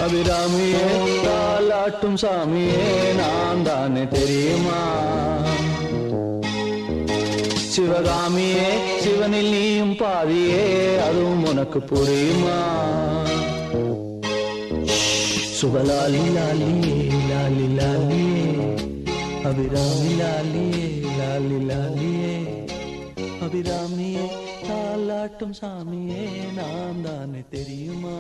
அபிராமியே தாலாட்டும் சாமியே நான் தானே தெரியுமா? சிவகாமியே சிவனில் நீயும் பாதியே அதுவும் உனக்கு புரியுமா? சுபலாலி லாலியே லாலி லாலியே அபிராமி லாலியே லாலி லாலியே அபிராமியே தாலாட்டும் சாமியே நான் தானே தெரியுமா?